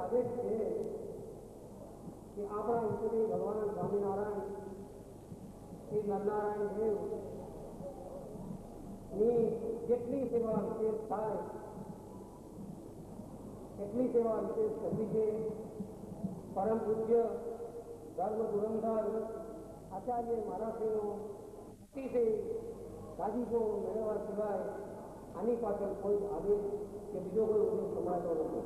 आदेश है कि अपना ईश्वरी भगवान स्वामीनारायण श्री नरनारायण देव જેટલી સેવા વિશેષ થાય એટલી સેવા વિશેષ કરવી છે. પરમ પૂજ્ય ધર્મ ધુરંધર આચાર્ય મહારાજનો અતિશય રાજીપો મેળવવા સિવાય આની પાછળ કોઈ આદેશ કે બીજો કોઈ ઉદ્દેશ સંભળાતો નથી.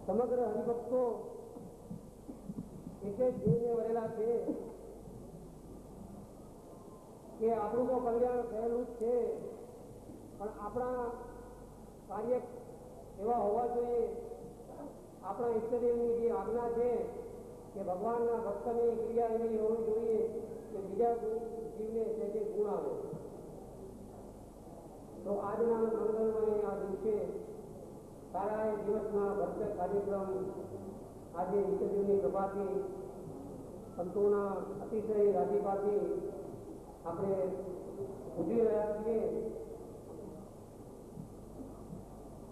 સમગ્ર હરિભક્તો એક જ ધ્યેયને વળેલા છે કે આપણું તો કલ્યાણ થયેલું જ છે, પણ આપણા કાર્ય એવા હોવા જોઈએ, આપણા ઈષ્ટદેવની જે આજ્ઞા છે કે ભગવાનના ભક્તની ક્રિયા એવી હોવી જોઈએ કે બીજા જીવને તે ગુણ આવે. તો આજના મંગલમય આ દિવસે સારા એ દિવસના ભક્ત કાર્યક્રમ આજે ઈષ્ટદેવની કૃપાથી સંતોના અતિશય રાજીપાથી આપણે ઉજવી રહ્યા છીએ.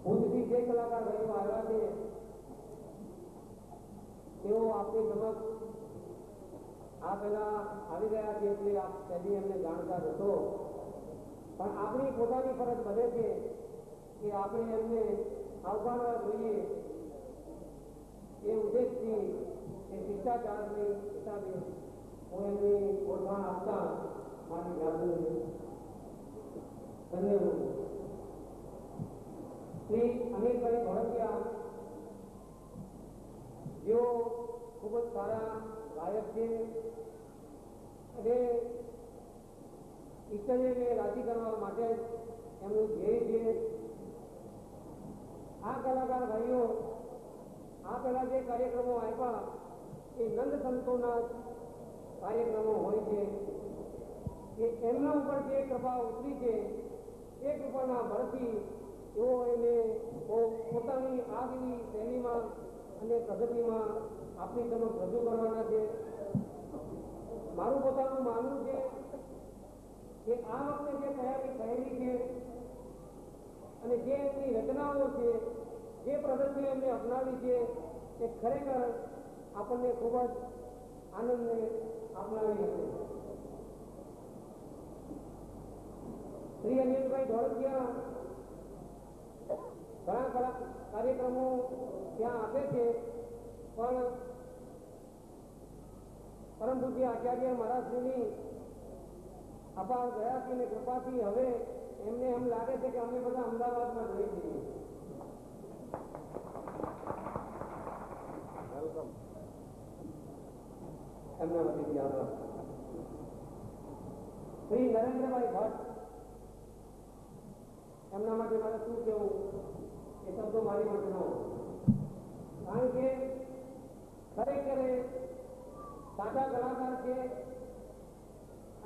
ભુજથી જે કલાકાર ભાઈઓ આવ્યા છે તેઓ આપણી સમક્ષ આ પહેલા આવી ગયા છે એટલે આપ પહેલી એમને જાણકાર હતો, પણ આપણી પોતાની ફરજ બને છે કે આપણે એમને આવકારવા જોઈએ એ ઉદ્દેશથી એ શિષ્ટાચારની હિસાબે હું એમની ઓળખાણ આપતા મારી જાતને ધન્યવાદ. શ્રી અનિલભાઈ ધોળકિયા જેઓ ખૂબ જ સારા ગાયક છે અને ઈષ્ટદેવને રાજી કરવા માટે એમનું ધ્યેય છે. આ કલાકાર ભાઈઓ આ પહેલા જે કાર્યક્રમો આપ્યા એ નંદ સંતોના કાર્યક્રમો હોય છે કે એમના ઉપર જે કૃપા ઉતરી છે એ કૃપાના બળથી એઓ એને પોતાની આગવી શૈલીમાં અને પ્રગતિમાં આપણી સમક્ષ રજૂ કરવાના છે. મારું પોતાનું માનવું છે કે આ વખતે જે તૈયારી થયેલી છે અને જે એમની રચનાઓ છે, જે પ્રગતિઓ એમને અપનાવી છે એ ખરેખર આપણને ખૂબ જ આનંદને આપનાવી હશે. શ્રી અનિલભાઈ ધોળકિયા ઘણા કાર્યક્રમો ત્યાં આપે છે, પણ પરમ પૂજ્ય આચાર્ય મહારાજશ્રીની અપાર દયાથી અને કૃપાથી હવે એમને એમ લાગે છે કે અમે બધા અમદાવાદમાં જઈ જઈએ. વેલકમ. એમના વતીથી આભાર. શ્રી નરેન્દ્રભાઈ ભટ્ટ, એમના માટે મારે શું કહેવું એ શબ્દો મારી માટે ન હોય, કારણ કે ખરેખર સાચા કલાકાર છે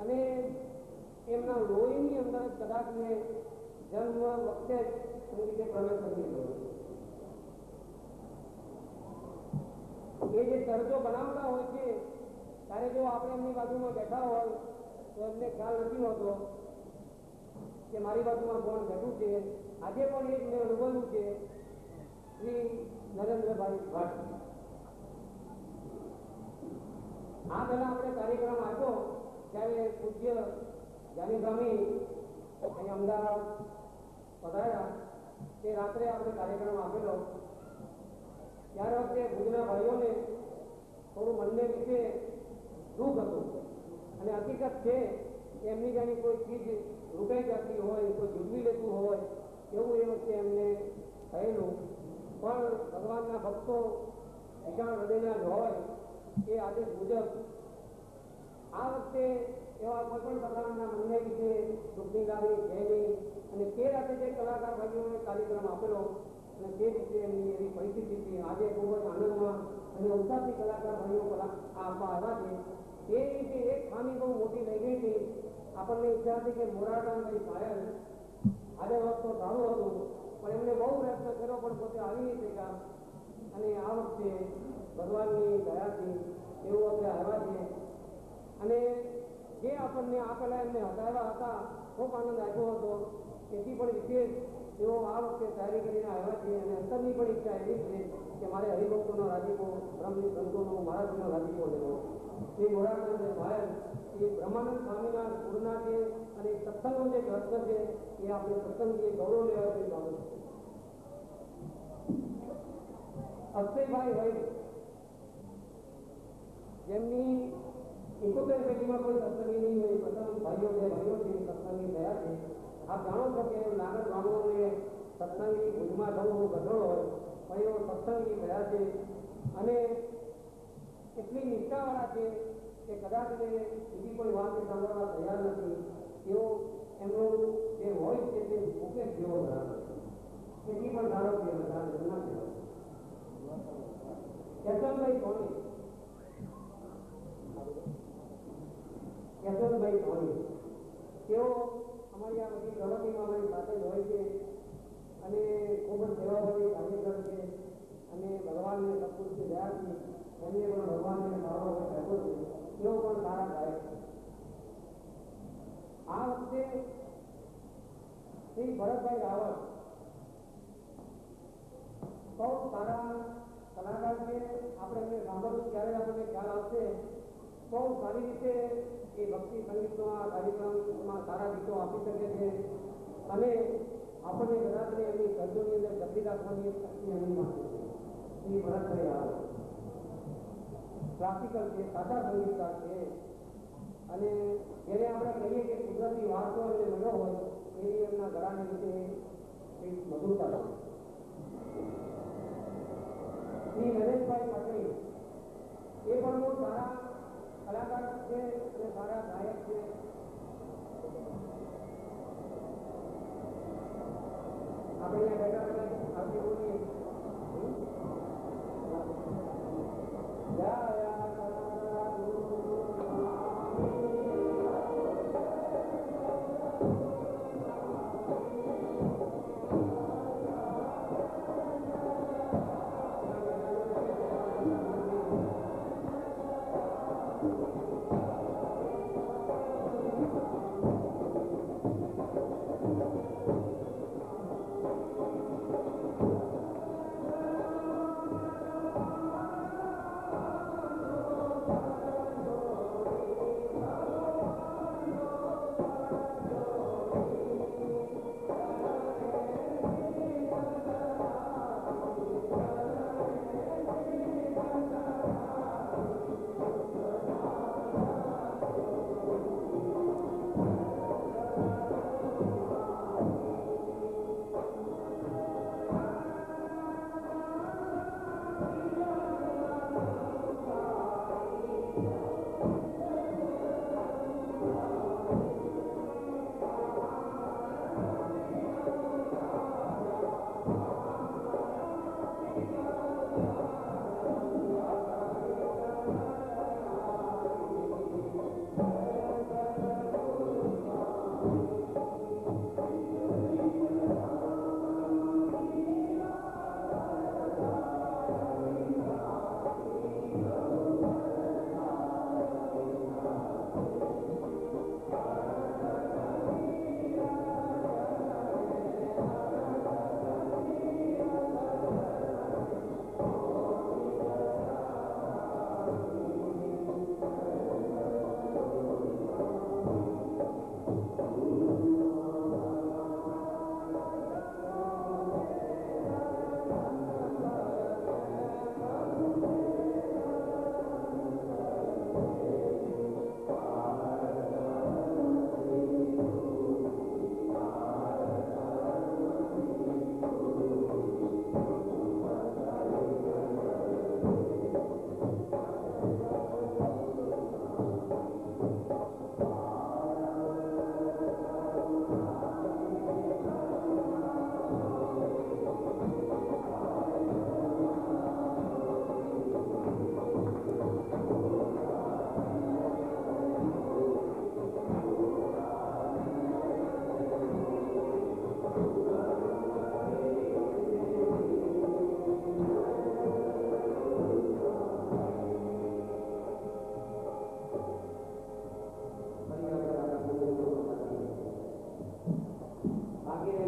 અને એમના લોહીની અંદર જ કદાચ ને જન્મ વખતે જ સંગીતે પ્રવેશ કરી ગયો. એ જે તરજો બનાવતા હોય છે ત્યારે જો આપણે એમની બાજુમાં બેઠા હોય તો એમને ખ્યાલ નથી હોતો કે મારી બાજુમાં કોણ બેઠું છે. આજે પણ એ જ મેં અનુભવ્યું છે. શ્રી નરેન્દ્રભાઈ ભટ્ટ આ પહેલા આપણે કાર્યક્રમ આપ્યો ત્યારે પૂજ્ય જાની સ્વામી અહીંયા અમદાવાદ પધાર્યા તે રાત્રે આપણે કાર્યક્રમ આપેલો ત્યારે વખતે ભુજના ભાઈઓને થોડું મનને વિશે દુઃખ હતું અને હકીકત છે કે એમની જાણી કોઈ ચીજ લૂંટાઈ જતી હોય, કોઈ જુદવી લેતું હોય એવું એ વખતે એમને થયેલું. પણ ભગવાનના ભક્તો વિશાળ હૃદયના જ હોય એ આદેશ મુજબ આ વખતે એવા કોઈ પણ પ્રકારના મનને વિશે દુઃખની લાગણી છે નહીં. અને તે રાતે જે કલાકાર ભાઈઓને કાર્યક્રમ આપેલો અને તે રીતે એમની એવી પરિસ્થિતિ આજે ખૂબ જ આનંદમાં અને ઉત્સાહથી કલાકાર ભાઈઓ આપવા આવ્યા છે. તે રીતે એક ખામી બહુ મોટી લઈ ગઈ હતી. આપણને ઈચ્છા હતી કે મોરારકાંતભાઈ પાયલ આજે વખત તો સારું હતું પણ એમને બહુ પ્રયત્ન કર્યો પણ પોતે આવી નહીં શક્યા. અને આ વખતે ભગવાનની દયાથી એવું આપણે આવ્યા છીએ. અને જે આપણને આ પહેલાં એમને હટાવ્યા હતા ખૂબ આનંદ આવ્યો હતો. તેથી પણ વિશેષ તેઓ આ વખતે તૈયારી કરીને આવ્યા છે. અને અંતરની પણ ઈચ્છા એવી છે કે મારે હરિભક્તોનો રાજીપો, બ્રહ્મની સંતોનો, મહારાજનો રાજીપો લેવો. એ મોરારકાંતભાઈ પાયલ એ બ્રહ્માનંદ સ્વામીના ગુરુના છે અને સત્સંગનો જે રત્ન છે એ આપણે સત્સંગીએ ગૌરવ લેવા જેવી બાબત છે. અક્ષયભાઈ હોય જેમની 71 પેઢીમાં કોઈ સત્સંગી નહીં હોય, પ્રથમ ભાઈઓ જે ભાઈઓ છે સત્સંગી થયા છે. આપ જાણો છો કે નાગર બ્રાહ્મણોને સત્સંગી ભુજમાં થવું બહુ ગઢો હોય પણ એઓ સત્સંગી થયા છે અને એટલી નિષ્ઠાવાળા છે કે કદાચ બીજી કોઈ વાત સાંભળવા તૈયાર નથી. તેઓ એમનો જે વોઇસ છે તે મુકેશ જેવો ધરાવે છે. એટલી પણ ધારો કે બધા જન્મા છે. યશવંતભાઈ ધોની તેઓ અમારી આ બધી પ્રવૃત્તિમાં અમારી સાથે જ હોય છે અને ખૂબ જ સેવાભાવી કાર્યકર છે. અને ભગવાનને સત્પુરુષની દયાથી એમને પણ ભગવાનને સારો રહેતો છે. તેઓ પણ સારા ગાયક છે. આ વખતે શ્રી ભરતભાઈ રાવળ બહુ સારા કલાકાર છે. આપણે એમને સાંભળવું ત્યારે આપણને ખ્યાલ આવશે. બહુ સારી રીતે એ ભક્તિ સંગીતના કાર્યક્રમમાં સારા ગીતો આપી શકે છે અને આપણને કદાચને એમની શબ્દોની અંદર જપી રાખવાની શક્તિ એમની માટે છે. શ્રી ભરતભાઈ રાવળ ક્લાસિકલ છે, સાચા સંગીતકાર છે અને જેને આપણે કહીએ કે કુદરતી વારસો એમને મળ્યો હોય એવી એમના ગળાને લીધે એક મધુરતા છે. શ્રી નરેશભાઈ પટેલ એ પણ બહુ સારા કલાકાર છે અને સારા ગાયક છે. આપણે અહીંયા બેઠા બેઠા આવતી બોલીએ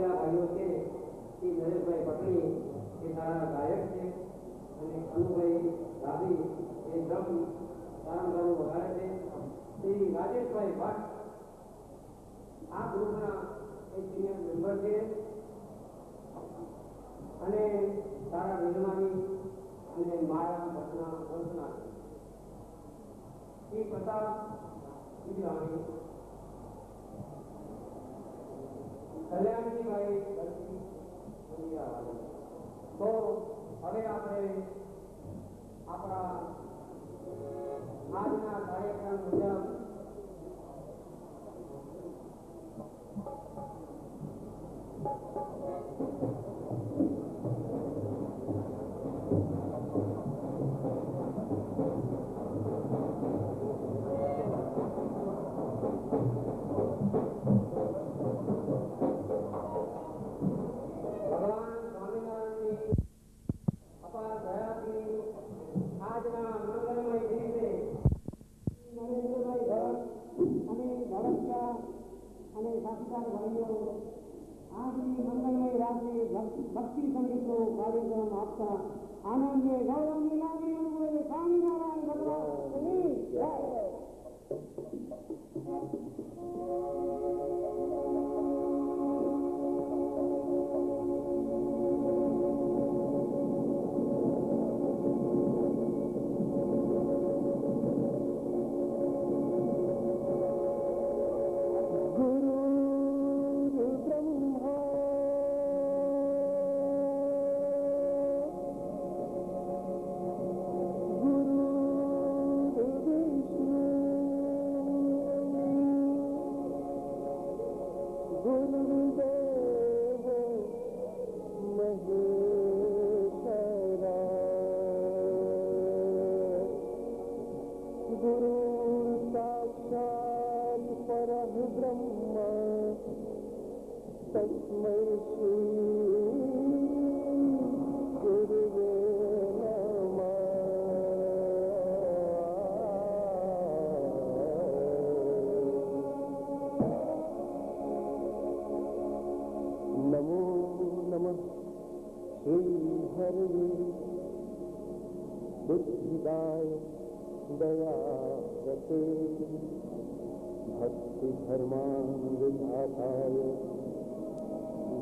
એવા ભાઈઓ છે કે નરેશભાઈ પટણી એ સારા ગાયક છે અને અનુભાઈ ડાબી એ ડ્રમ સારામાં સારું વગાડે છે. શ્રી રાજેશભાઈ ભટ્ટ આ ગ્રુપના એક સિનિયર મેમ્બર છે અને સારા નિર્માણી અને મારા ભટ્ટના વંશના શ્રી પ્રતાપ વિજવાણી, કલ્યાણજીભાઈ તો હવે આપણે આપણા આજના કાર્યક્રમ મુજબ ભક્તિ સંગીતનો કાર્યક્રમ આપતા આનંદને ગૌરવની લાગણી અનુભવે સ્વામિનારાયણ ભગવાનની જય. बुद्धिदाय दयावते भक्ति धर्मांगधाताय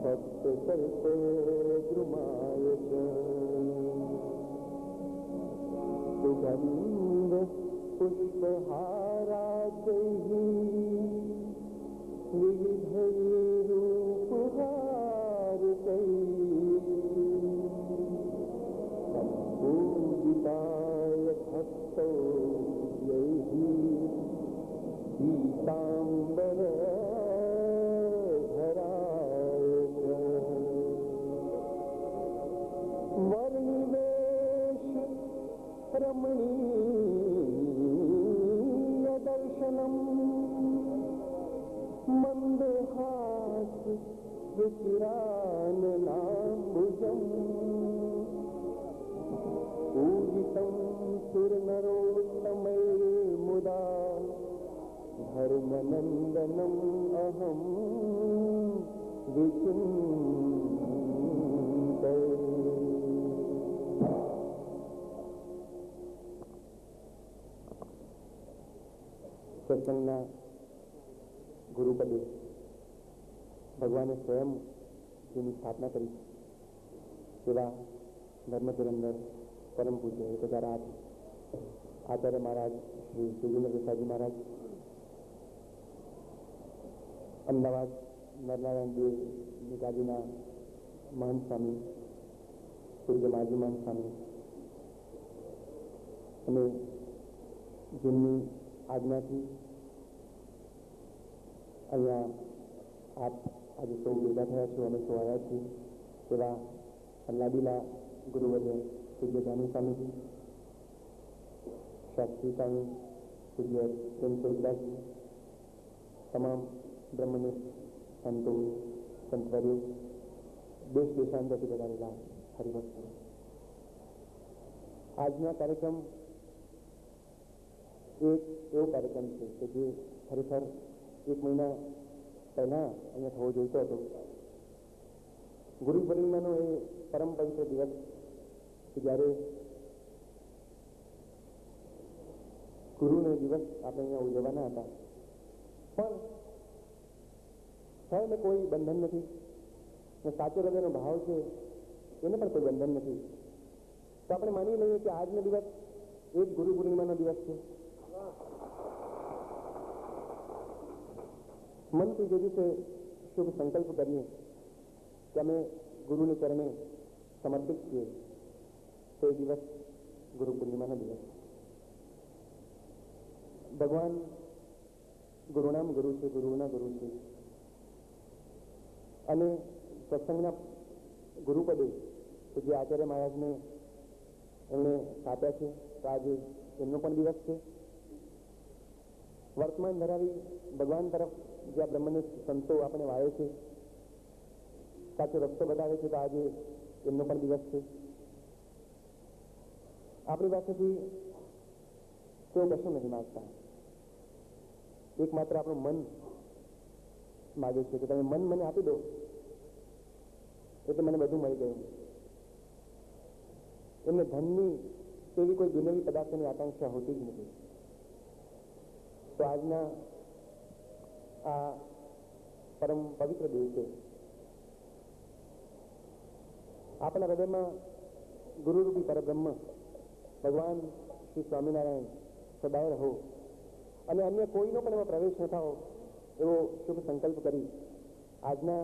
भक्त कल्पद्रुमाय च सुगंध पुष्पहारादैः विविधैरूपहारतैः पूजिताय भक्तौ यैः पीताम्बरधराय च वर्णिवेश रमणीयदर्शनम् मन्दहास रुचिराननाम्बुजम् पूजितं सुरनरोत्तमैर्मुदा धर्मनन्दनम् अहं विचिन्तये. સત્સંગના ગુરુપદે ભગવાને સ્વયં જેની સ્થાપના કરી તેવા ધર્મધુરંદર પરમ પૂજ્ય 1008 આચાર્ય મહારાજ શ્રી સુરેન્દ્ર પ્રસાદજી મહારાજ, અમદાવાદ નરનારાયણ દેવ નિકાજીના મહંત સ્વામી પૂજ્ય માજી મહંત સ્વામી અને જેમની આજ્ઞાથી અહીંયા આપ આજે સૌ ભેગા થયા છો, અમે સૌ આવ્યા છીએ તેવા લાડીલા ગુરુવર્ય પૂજ્ય જાની સ્વામીજી, શાસ્ત્રી સ્વામી પૂજ્ય પ્રેમચંદ્રદાસજી, તમામ બ્રહ્મનિષ્ઠ સંતો સંતવર્યો, દેશ દેશાંતરથી પધારેલા હરિભક્તો, આજના કાર્યક્રમ એક એવો કાર્યક્રમ છે કે જે ખરેખર 1 મહિના પહેલાં અહીંયા થવો જોઈતો હતો, ગુરુ પૂર્ણિમાનો એ પરમ પવિત્ર દિવસ કે જ્યારે ગુરુનો દિવસ આપણે અહીંયા ઉજવવાના હતા, પણ સ્વયંને કોઈ બંધન નથી ને સાચો હૃદયનો ભાવ છે એને પણ કોઈ બંધન નથી. તો આપણે માની લઈએ કે આજનો દિવસ એ જ ગુરુ પૂર્ણિમાનો દિવસ છે. મનથી જે દિવસે શુભ સંકલ્પ કરીએ કે અમે ગુરુને ચરણે સમર્પિત છીએ, તો એ દિવસ ગુરુ પૂર્ણિમાનો દિવસ. ભગવાન ગુરુનામ ગુરુ છે, ગુરુના ગુરુ છે, અને સત્સંગના ગુરુપદે તો જે આચાર્ય મહારાજને એમણે સ્થાપ્યા છે, તો આજે એમનો પણ દિવસ છે. વર્તમાન ધરાવી ભગવાન તરફ જે આ બ્રહ્મને સંતો આપણે વાવે છે, સાચો રસ્તો બતાવે છે, તો આજે એમનો પણ દિવસ છે. આપણી પાસેથી તેઓ કશું નથી માગતા, એકમાત્ર આપણું મન માગે છે કે તમે મન મને આપી દો એટલે મને બધું મળી ગયું. એમને ધનની તેવી કોઈ દુનિયાવી પદાર્થોની આકાંક્ષા હોતી જ નથી. તો આજના આ પરમ પવિત્ર દિવસે આપણા હૃદયમાં ગુરુરૂપી પરબ્રહ્મ ભગવાન શ્રી સ્વામિનારાયણ સદાય રહો અને અન્ય કોઈનો પણ એમાં પ્રવેશ ન થાઓ એવો શુભ સંકલ્પ કરી આજના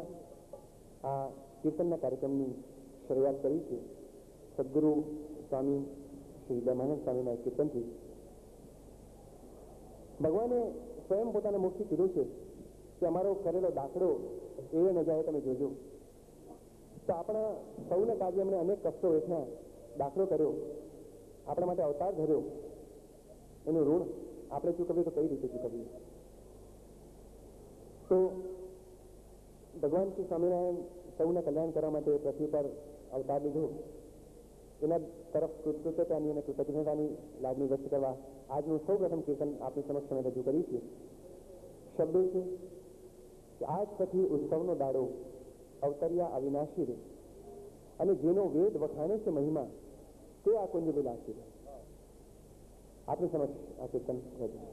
આ કીર્તનના કાર્યક્રમની શરૂઆત કરી છે. સદગુરુ સ્વામી શ્રી દયાનંદ સ્વામીના કીર્તનથી ભગવાને સ્વયં પોતાના મુખથી કીધું છે કે અમારો કરેલો દાખલો એ ન જાય, તમે જોજો. તો આપણા સૌને કાજે એમણે અનેક કષ્ટો વેઠ્યા, દાખલો કર્યો, આપણા માટે અવતાર ધર્યો, એનું ઋણ આપણે ચૂકવીએ તો કઈ રીતે ચૂકવીએ? તો ભગવાન શ્રી સ્વામિનારાયણ સૌને કલ્યાણ કરવા માટે પૃથ્વી પર અવતાર લીધો, એના તરફ કૃતજ્ઞતાની અને કૃતજ્ઞતાની લાગણી વ્યક્ત કરવા આજનું સૌ પ્રથમ કીર્તન આપણી સમક્ષ અમે રજૂ કર્યું છે. શબ્દો છે કે આજ પછી ઉત્સવનો દાડો અવતર્યા અવિનાશી રે, અને જેનો વેદ વખાણે છે મહિમા તે આ કુંજ વિલાસી રે. આપણી સમક્ષ આ કીર્તન રજૂ.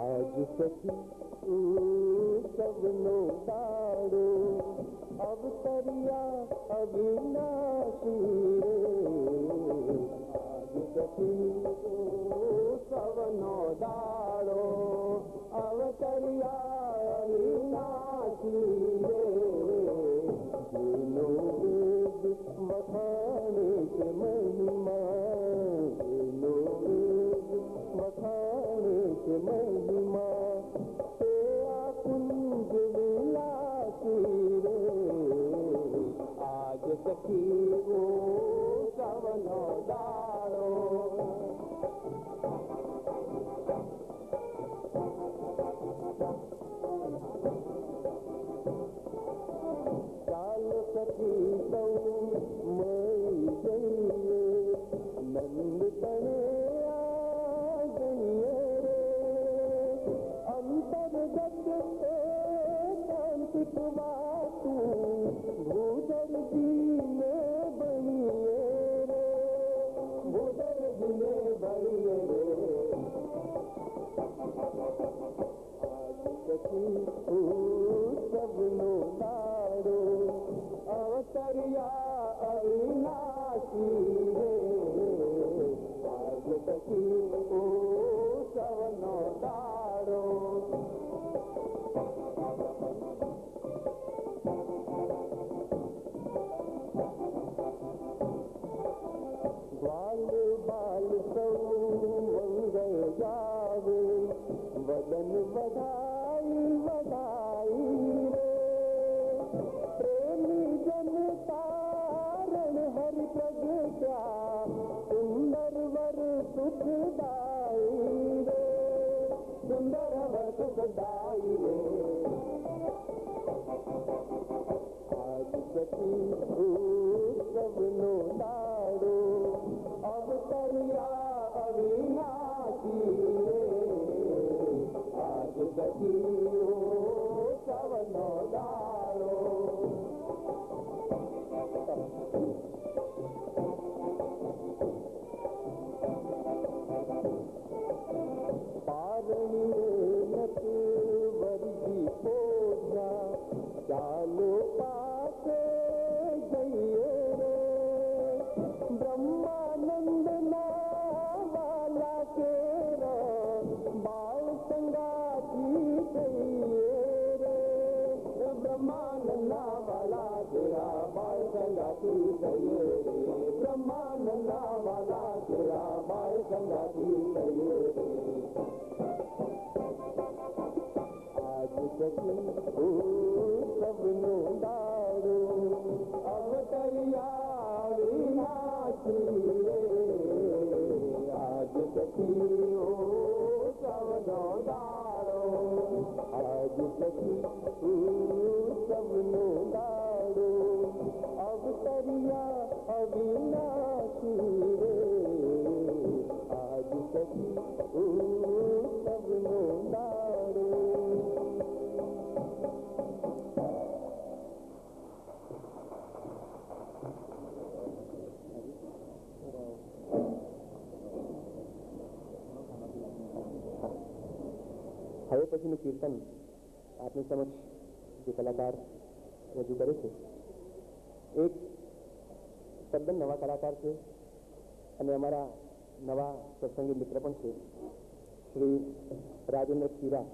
आज सखी सबनो दाड़ो अवतरिया अविनाशी रे. आज सखी सबनो दाड़ो अवतरिया अविनाशी रे. जेनो वेद वखाणे के महिमा, जेनो वेद वखाणे के महिमा ते आ कुंज विलासी रे. आज सखी वो सवनो दाड़ो चाल सखी सौ मई जइए नंद तने आ गइए रे. अंतर्गत तांत्रिक बातू भूधर जी में बनिए रे, भूधर जी में बनिए रे. आज सखी सबनो दाड़ो अवतरिया अविनाशी रे. आज सखी सबनो दाड़ो ग्वाल बाल सौ मंगल जावे, वदन बधाई बधाई रे. सखी सबनो दाड़ो अवतरिया अविनाशी आज सखी सबनो दाड़ो पारणी नत वर्गी पोझा चालो पासे जइए रे ब्रह्मानंद वाला तेरा बाल संगाती जइए रे ब्रह्मानंद वाला तेरा बाल संगाती जइए रे ब्रह्मानंद वाला तेरा बाल संगाती जइए रे आज सखी सबनो दाड़ो अवतरिया विनाशी रे आज सखी सबनो दाड़ो आज सखी सबनो दाड़ो अवतरिया अविनाशी रे आज सखी सबनो दाड़ो હવે પછીનું કીર્તન આપની સમક્ષ જે કલાકાર રજૂ કરે છે એક તદ્દન નવા કલાકાર છે અને અમારા નવા સત્સંગી મિત્ર પણ છે શ્રી રાજેન્દ્ર ખીરા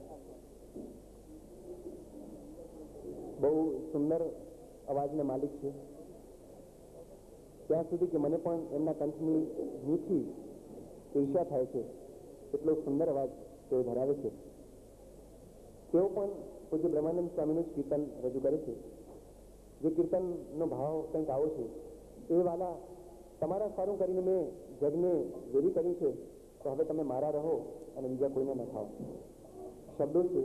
બહુ સુંદર અવાજના માલિક છે ત્યાં સુધી કે મને પણ એમના કંઠની મીઠી ઈર્ષ્યા થાય છે એટલો સુંદર અવાજ તેઓ ધરાવે છે તેઓ પણ પૂજ્ય બ્રહ્માનંદ સ્વામીનું જ કીર્તન રજૂ કરે છે જે કીર્તનનો ભાવ કંઈક આવો છે એ વાલા તમારા સારું કરીને મેં જગને વેરી કર્યું છે તો હવે તમે મારા રહો અને બીજા કોઈને ન ખાઓ શબ્દો છે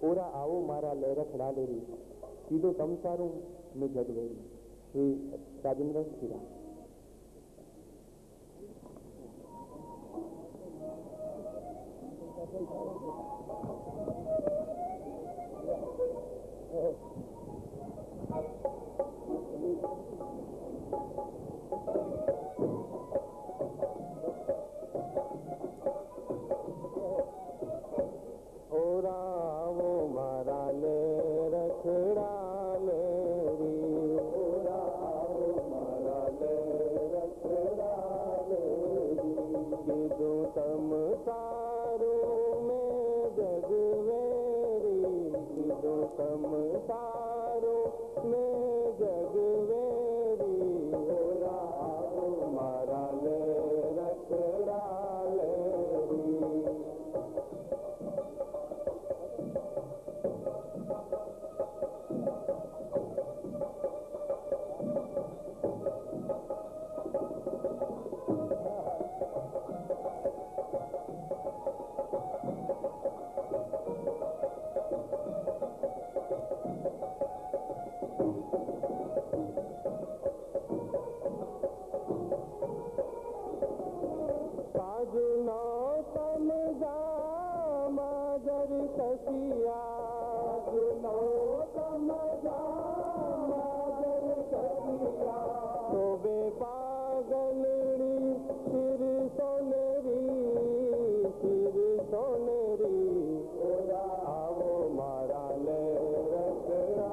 ઓરા આવો મારા લહેર ખડા લેરી કીધું તમ સારું મેં જગ વેરી શ્રી રાજેન્દ્ર ખીરા ओरावो मारा ले रखड़ा लेरी ओरावो मारा ले रखड़ा लेरी कीधु तम सारो में जगवेरी कीधु तम सारो में जगवेरी ओरावो मारा ले रखड़ा लेरी सखिया सुनो समझा मादर सखिया तो बे पागलड़ी सिर सोनेरी ओरा आवो मारा ले रखड़ा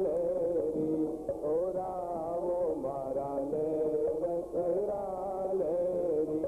लेरी ओरा आवो मारा ले रखड़ा लेरी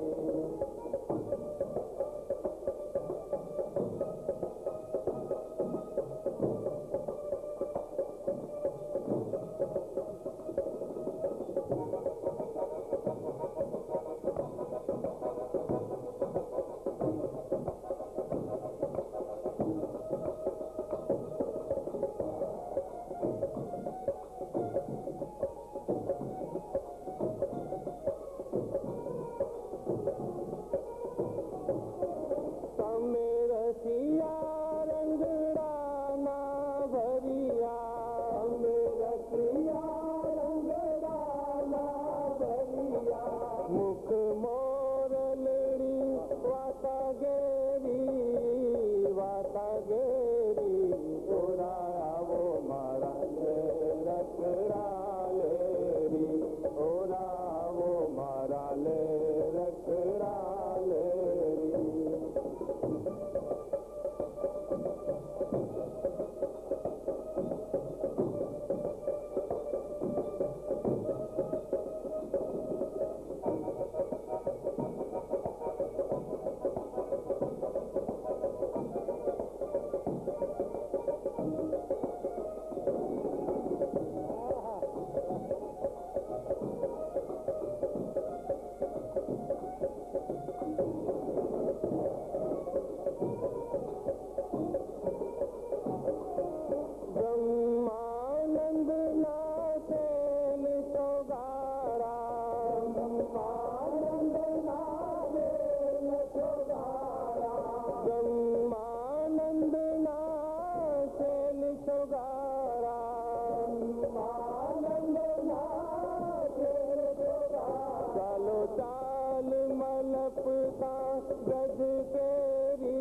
गज केरी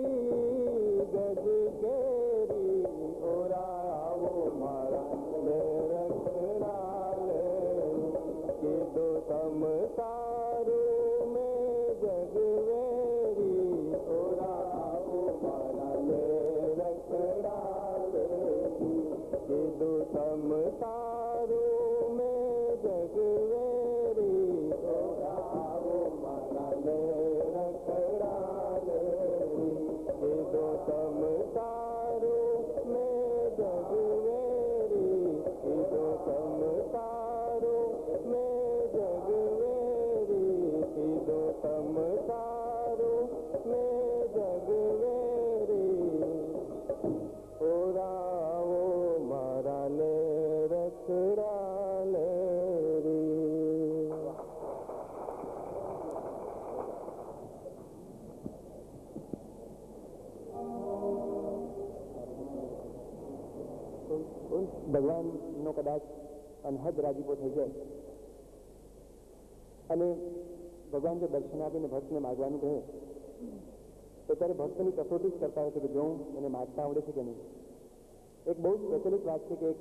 ओरावो मारा ले रखड़ा ले के दो समसारो में जगवेरी ओरावो मारा ले रखड़ा ले के दो समसारो में जगवेरी ओरावो मारा ले रखड़ा ले के दो समसारो में जगवेरी के दो समसारो में जगवेरी के दो समसारो में जगवेरी ओरावो मारा ले रखड़ा ले री। ભગવાનનો કદાચ અનહદ રાજીપો થઈ જાય અને ભગવાન જો દર્શન આપીને ભક્તને માગવાનું કહે તો ત્યારે ભક્તની કસોટી જ કરતા હોય છે કે જો એને માગતા આવડે છે કે નહીં. એક બહુ જ પ્રચલિત વાત છે કે એક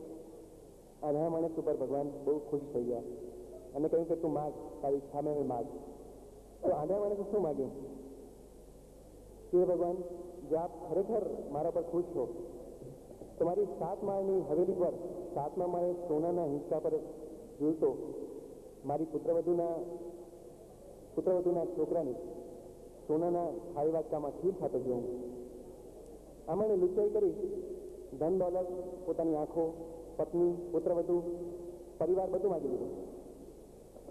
આધા માણસ ઉપર ભગવાન બહુ ખુશ થઈ ગયા અને કહ્યું કે તું માગ, તારી ઈચ્છા મેં માગ. તો આધા માણસે શું માગ્યું કે ભગવાન જો આપ ખરેખર મારા પર ખુશ છો તો મારી 7 માળની હવેલી પર 7મા માળે સોનાના હિંચકા પર ઝૂલતો મારી પુત્રવધૂના છોકરાની સોનાના થાળી વાટકામાં ખીર ખાતો જોઉં. આમાંને લુચાઈ કરી ધન દોલત, પોતાની આંખો, પત્ની, પુત્રવધુ, પરિવાર બધું માગી લીધું.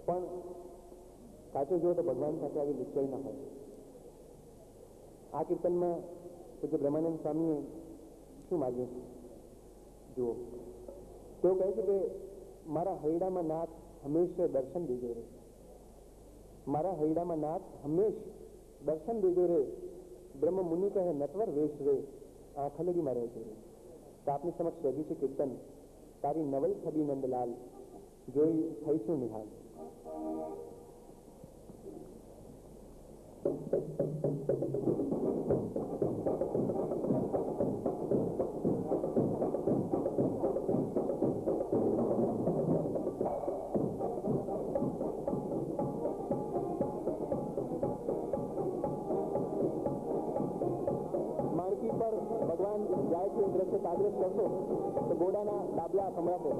પણ સાચું જુઓ તો ભગવાન સાથે આવી લુચાઈ ના હોય. આ કીર્તનમાં પૂજ્ય બ્રહ્માનંદ સ્વામીએ શું માગ્યું જુઓ. તેઓ કહે છે કે મારા હૈડામાં નાથ હંમેશા દર્શન દેજો રે, મારા હૈડામાં નાથ હંમેશ દર્શન દેજો રે. બ્રહ્મ મુનિ કહે નટવર વેશ રે, આંખ લગીમાં રહેજો રે. તો આપની સમક્ષ રજૂ છે કીર્તન તારી નવલ છબી નંદલાલ જોઈ થઈશું નિહાલ. માણકી પર ભગવાન જાય છે દ્રશ્ય તાદ્રશ કરશો તો ઘોડાના ડાબલા સંભળાશે.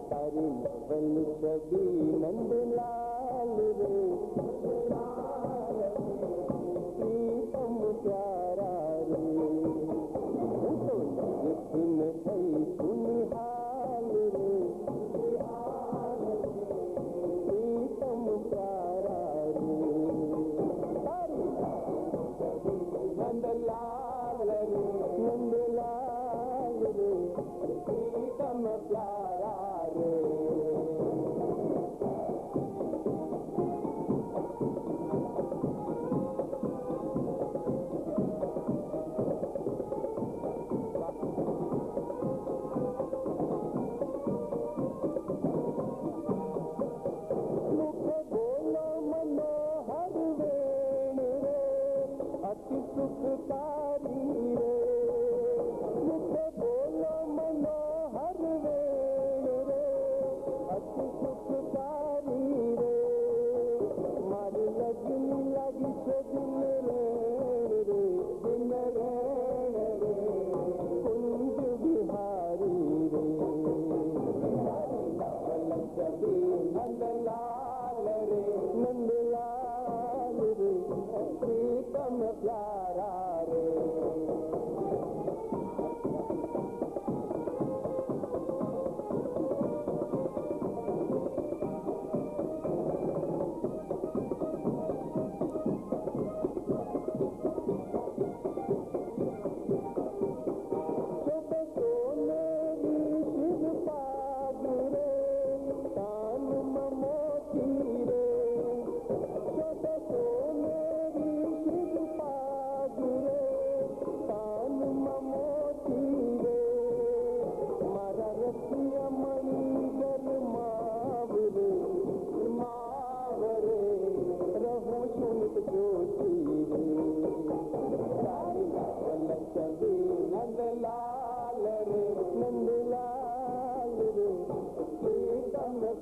તારી નવલ છબી નંદલાલ રે પ્રીતમ પ્યારા રે હું તો નિરખીન થઈ સુનિહાલ રે પ્રીતમ પ્યારા રે તારી નંદલાલ રે નંદલાલ રે પ્રીતમ પ્યારા રે. अति सुखकारी रे मुझे बोलो मनोहर वेण रे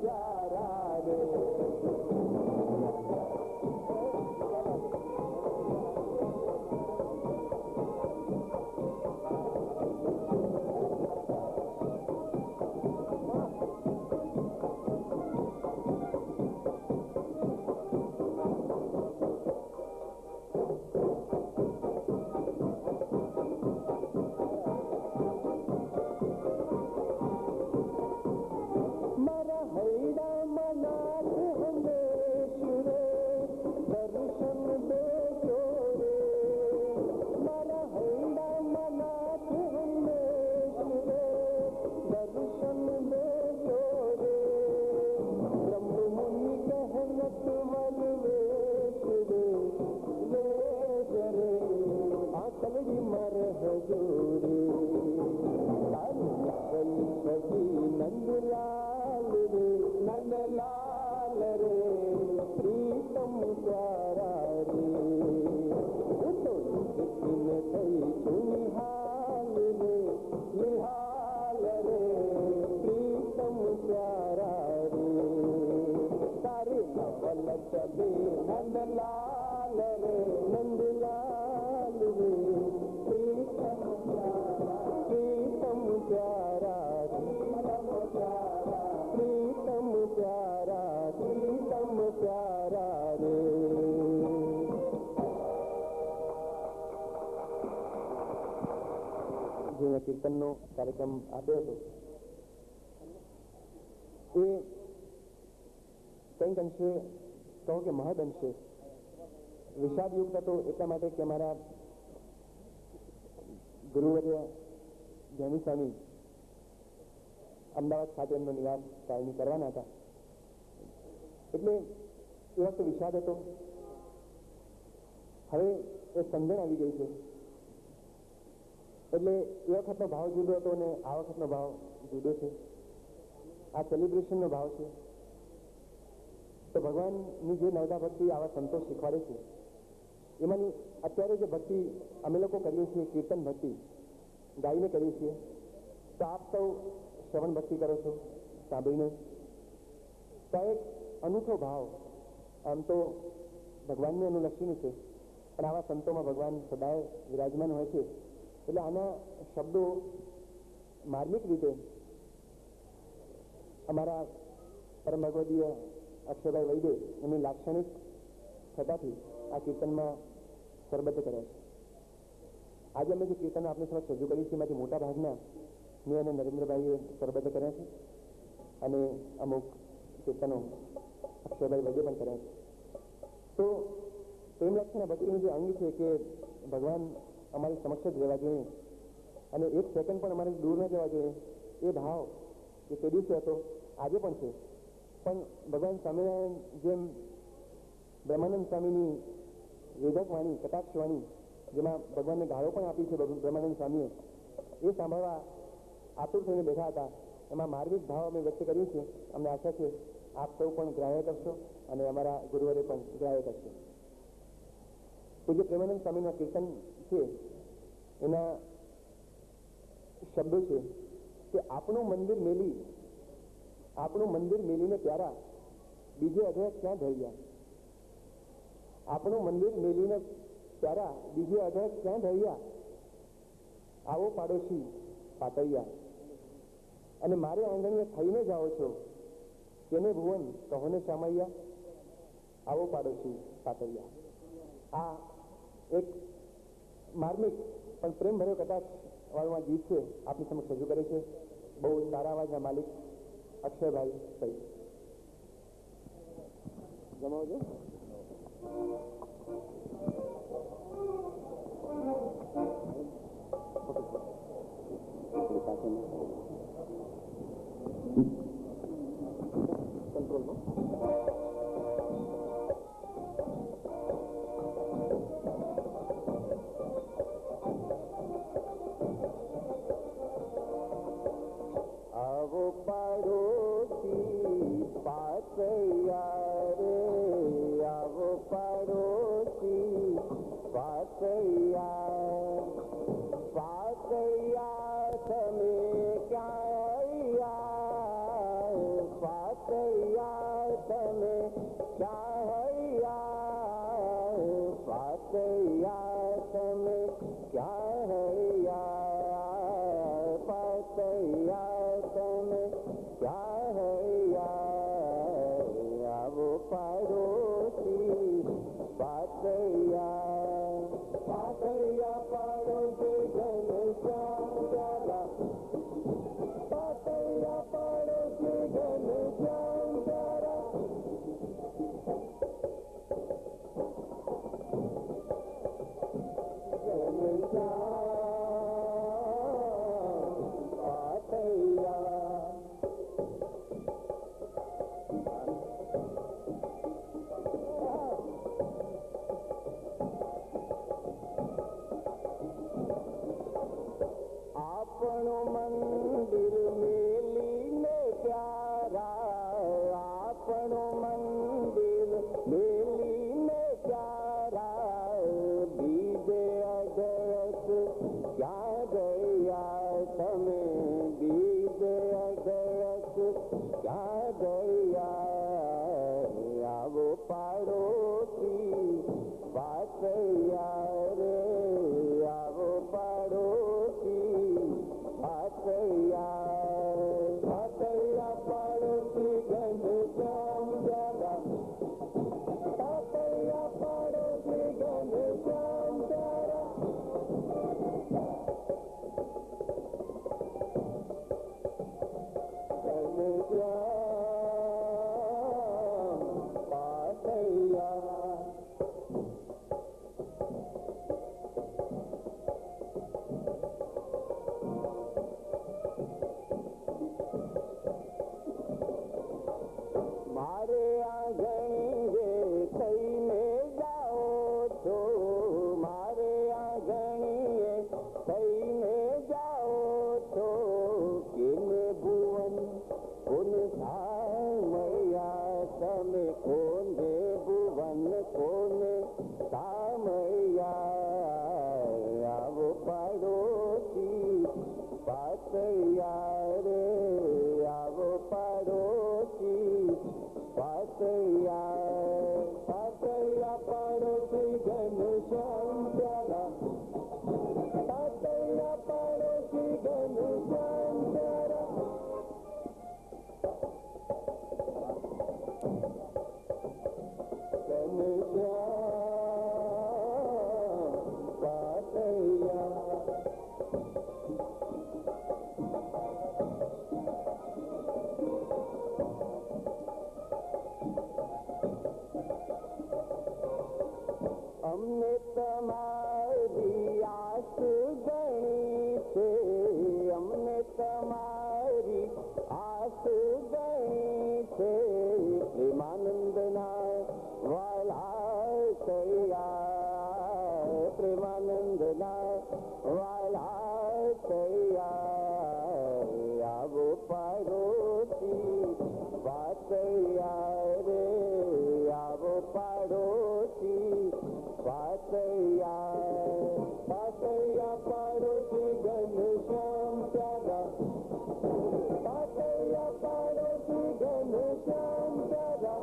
प्यारा रे नंदलाल रे नंदलाल रे प्रीतम प्यारा रे तो दिन थई सुनिहाल रे निहाल रे प्रीतम प्यारा रे तारे नवल चबे नंदलाल रे नंदलाल रे प्रीतम प्यारा प्रीतम प्यारा प्रीतम प्यारा प्रीतम प्यारा रे જે કીર્તનનો કાર્યક્રમ આપ્યો હતો એ કંઈક અંશે કહો કે મહદ અંશે વિષાદયુક્ત હતો એટલા માટે કે અમારા ગુરુવર્ય જ્ઞાની સ્વામી અમદાવાદ ખાતે એમનો નિવાસ કાયમી કરવાના હતા એટલે એ વખતે વિષાદ હતો. હવે એ સમજણ આવી ગઈ છે એટલે એ વખતનો ભાવ જુદો હતો અને આ વખતનો ભાવ જુદો છે. આ સેલિબ્રેશનનો ભાવ છે. તો ભગવાનની જે નવદા ભક્તિ આવા સંતો શીખવાડે છે એમાંની અત્યારે જે ભક્તિ અમે લોકો કરીએ છીએ કીર્તન ભક્તિ ગાઈને કરીએ છીએ તો આપ સૌ શ્રવણ ભક્તિ કરો છો સાંભળીને તો એક અનૂઠો ભાવ આમ તો ભગવાનને અનુલક્ષીનું છે પણ આવા સંતોમાં ભગવાન સદાય વિરાજમાન હોય છે એટલે આના શબ્દો માર્મિક રીતે અમારા પરમ ભગવદીય અક્ષરભાઈ વૈદે એમની લાક્ષણિક થતાથી આ કીર્તનમાં સરબદ્ધ કર્યા છે. આજે અમે જે કીર્તન આપણી સમક્ષ રજૂ કરી છે એમાંથી મોટા ભાગના મેં અને નરેન્દ્રભાઈએ સરબદ્ધ કર્યા છે અને અમુક કીર્તનો અક્ષરભાઈ વૈદે પણ કર્યા છે. તો પ્રેમ લક્ષણ ભક્તિનું જે અંગ છે કે ભગવાન અમારી સમક્ષ જ રહેવા જોઈએ અને એક સેકન્ડ પણ અમારે દૂર ન જવા જોઈએ એ ભાવ એ તે દિવસે હતો આજે પણ છે. પણ ભગવાન સ્વામિનારાયણ જેમ બ્રહ્માનંદ સ્વામીની વેદક વાણી કટાક્ષ વાણી જેમાં ભગવાનને ગાળો પણ આપી છે બ્રહ્માનંદ સ્વામીએ એ સાંભળવા આતુર થઈને બેઠા હતા. એમાં માર્મિક ભાવ અમે વ્યક્ત કર્યું છે. અમને આશા છે આપ સૌ પણ ગ્રાહ્ય કરશો અને અમારા ગુરુવરે પણ ગ્રાહ્ય કરશો. પૂજ્ય પ્રેમાનંદ સ્વામીના કીર્તન છે એના શબ્દો છે કે આપણું મંદિર મેલીને પ્યારા બીજે અઢળક ક્યાં ધર્યા. આપણું મંદિર મેલીને પ્યારા બીજે અઢળક ક્યાં ધર્યા. આવો પાડોશી પાતળિયા અને મારે આંગણીએ થઈને જાઓ છો તેને ભુવન કહોને શામૈયા. આવો પાડોશી પાતળિયા. આ એક માર્મિક પણ પ્રેમ ભર્યો કટાક્ષ વાળું આ ગીત છે આપની સમક્ષ રજૂ કરે છે બહુ સારા અવાજના માલિક અક્ષરભાઈ સહિત. જમાવજો. કંટ્રોલમાં આવો પાડોશી પાતળિયા રે આવો પાડોશી પાતળિયા પાતળિયા તમે ક્યાં આવ્યા પાતળિયા पातैया तमे क्या है यार, पातैया तमे क्या है यार, वो पड़ोसी पातैया, पातैया पड़ोसी घनश्याम प्यारा, पातैया पड़ोसी घनश्याम प्यारा, पातैया આપણો મંદિર મેલીને પ્યારા, આપણો મંદિર મેલીને પ્યારા, બીજે અગરસ ક્યાં ગયા તમે, બીજે અગરસ ક્યાં ગયા, આવો પાડોશી પાતૈયા રે, આવો પાડોશી पातैया, पातैया पड़ोसी घनश्याम प्यारा, पातैया पड़ोसी घनश्याम प्यारा, घनश्याम पातैया, मारे आंगणी रे थईने जाओ तो, मारे आंगणी थईने जाओ तो, केने भुवन कोन सामया तमे, कोने भुवन कोने सामया, आवो पड़ोसी पातैया रे, आवो पड़ोसी पातैया, पातैया पड़ोसी घनश्याम प्यारा, पातैया पड़ोसी घनश्याम प्यारा, घनश्याम पातैया, हमने तुम्हारी आस गणी से, हमने तुम्हारी आस गणी से, प्रेमानंद ना वाला सैया, प्रेमानंद ना वाला सैया, आवो पड़ोसी पातैया रे, आवो पड़ोसी पातैया, पातैया पड़ोसी घनश्याम प्यारा, पातैया पड़ोसी घनश्याम प्यारा,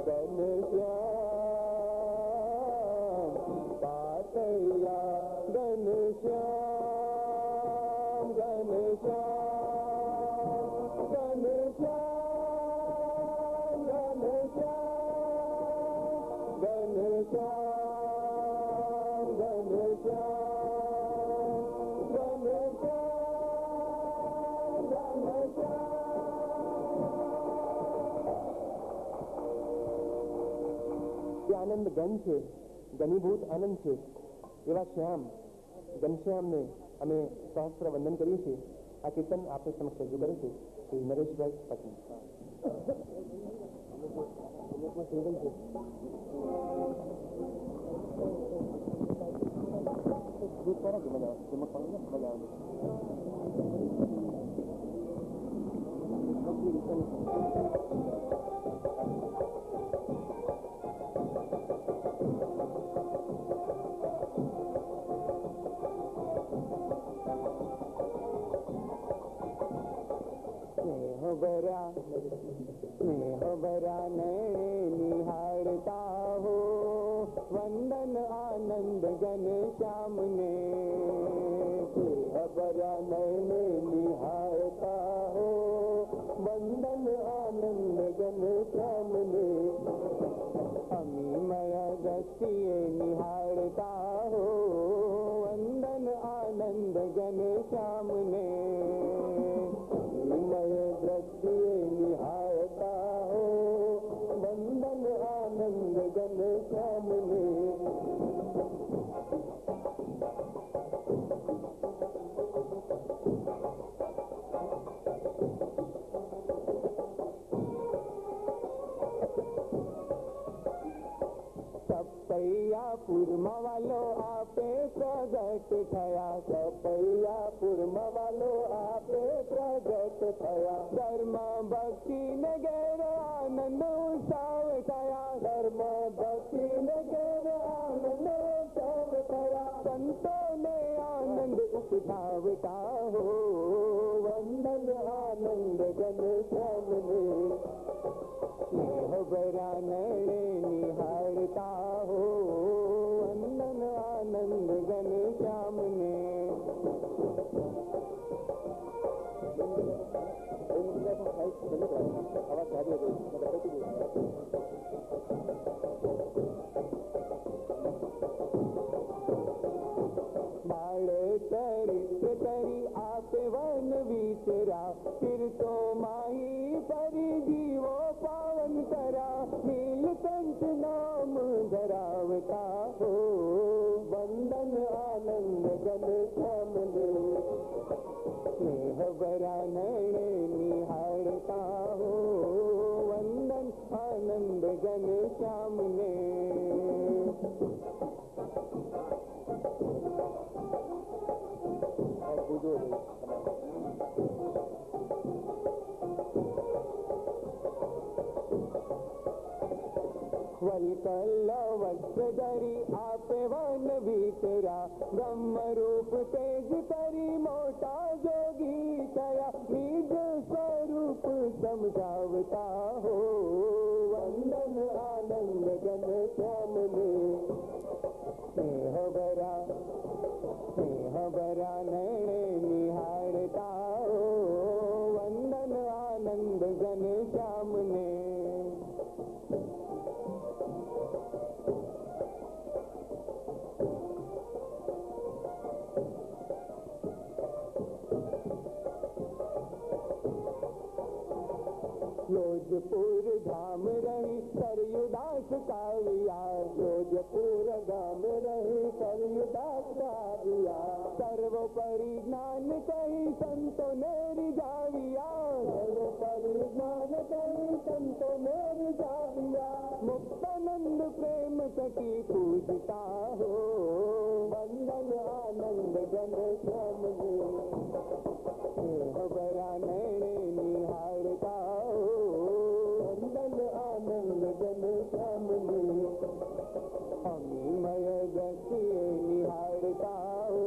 घनश्याम पातैया, घनश्याम घनश्याम घनश्याम घनश्याम घनश्याम घनश्याम घनश्याम घनश्याम, आनंद घन છે, ઘનીભૂત આનંદ છે, એવા શ્યામ ઘનશ્યામને અમે સહસ્ત્ર વંદન કરીએ છીએ. આ કીર્તન આપણી સમક્ષ રજૂ કરે છે શ્રી નરેશભાઈ પટેલ. स्नेहभरा नैने निहारता हो वंदन आनंद घन श्याम ने स्नेहभरा नैने निहारता हो वंदन आनंद घन श्याम ने अमीमय दृष्टिए निहारता हो वंदन आनंद घन श्याम ने अमीमय दृष्टिए निहारता हो वंदन आनंद घन श्याम ने पुरमा वालो आपे प्रगट थया सपैया पुरमा वालो आपे प्रगट थया धर्म भक्ति ने गैर आनंद उत्सव थया धर्म भक्ति ने गैर आनंद उत्सव थया संतों ने आनंद उपजावता हो वंदन आनंद घन श्याम ने स्नेहभरा नैने निहारता हो वंदन आनंद घन श्याम ने बाळे चरित्र तरी आपे वन विचरा फिर तो माही परी जीवो पावन करा नीलकंठ नाम धरावता हो वंदन आनंद घन श्याम ने स्नेहभरा नैने निहारता हो वंदन आनंद घन श्याम ने वल्कल वस्त्र धरी आपे वन भीतरा ब्रह्म रूप तेज करी मोटा जोगी तया निज स्वरूप समझावता हो वंदन आनंद घन श्याम ने स्नेहभरा नैने निहारता हो वंदन आनंद घन श्याम ने जोधपुर धाम रही सरयुदास काविया जोधपुर धाम रही सरयुदास काविया सर्वोपरि ज्ञान कही संतों ने रिझाविया सर्वोपरि ज्ञान कही संतों ने रिझाविया मुक्तानंद प्रेम सखी पूजता हो वंदन आनंद घन श्याम ने स्नेहभरा नैने निहारता आनंद घन श्याम ने अमीमय दृष्टिए निहारता हो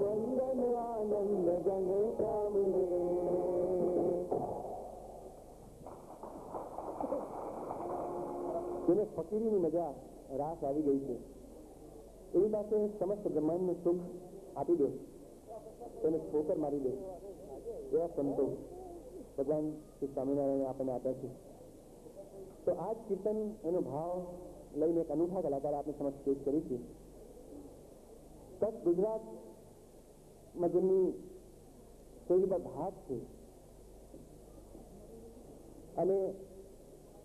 वंदन आनंद घन श्याम ने જેને ફકીરીની મજા રાસ આવી ગઈ છે એવી પાસે સમસ્ત બ્રહ્માંડનું સુખ આપી દે તેને ઠોકર મારી દે એવા સંતો ભગવાન શ્રી સ્વામિનારાયણે આપણને આપ્યા છે તો આ જ કીર્તન એનો ભાવ લઈને એક અનૂઠા કલાકાર આપને સમક્ષ પેશ કરી છે કચ્છ ગુજરાતમાં જેમની શૈલી પર ભાગ છે અને